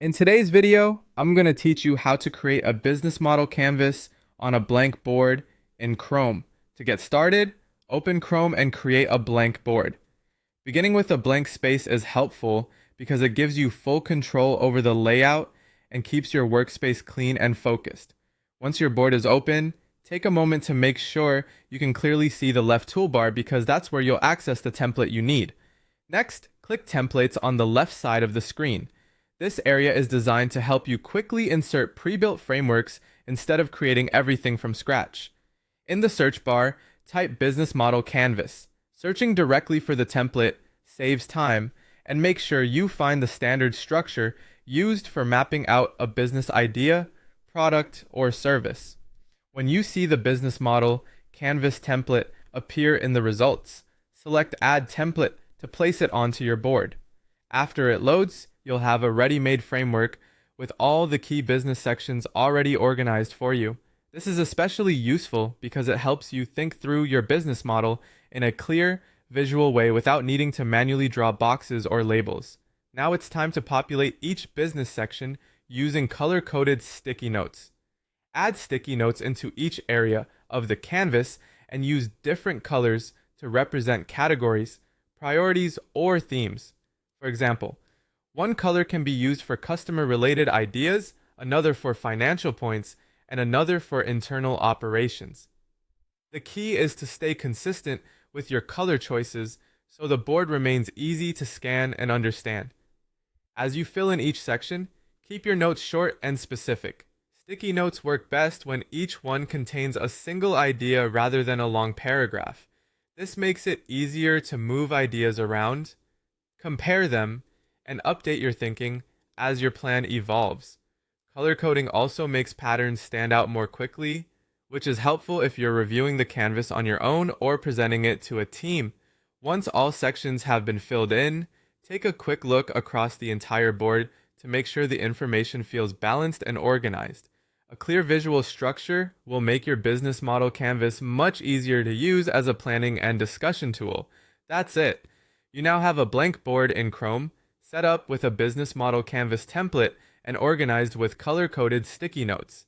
In today's video, I'm going to teach you how to create a business model canvas on a blank board in Chrome. To get started, open Chrome and create a blank board. Beginning with a blank space is helpful because it gives you full control over the layout and keeps your workspace clean and focused. Once your board is open, take a moment to make sure you can clearly see the left toolbar because that's where you'll access the template you need. Next, click Templates on the left side of the screen. This area is designed to help you quickly insert pre-built frameworks instead of creating everything from scratch. In the search bar, type Business Model Canvas. Searching directly for the template saves time, and make sure you find the standard structure used for mapping out a business idea, product, or service. When you see the business model canvas template appear in the results, select Add Template to place it onto your board. After it loads, you'll have a ready-made framework with all the key business sections already organized for you. This is especially useful because it helps you think through your business model in a clear, visual way without needing to manually draw boxes or labels. Now it's time to populate each business section using color-coded sticky notes. Add sticky notes into each area of the canvas and use different colors to represent categories, priorities, or themes. For example, one color can be used for customer-related ideas, another for financial points, and another for internal operations. The key is to stay consistent with your color choices so the board remains easy to scan and understand. As you fill in each section, keep your notes short and specific. Sticky notes work best when each one contains a single idea rather than a long paragraph. This makes it easier to move ideas around, compare them, and update your thinking as your plan evolves. Color coding also makes patterns stand out more quickly, which is helpful if you're reviewing the canvas on your own or presenting it to a team. Once all sections have been filled in, take a quick look across the entire board to make sure the information feels balanced and organized. A clear visual structure will make your business model canvas much easier to use as a planning and discussion tool. That's it. You now have a blank board in Chrome, set up with a business model canvas template, and organized with color-coded sticky notes.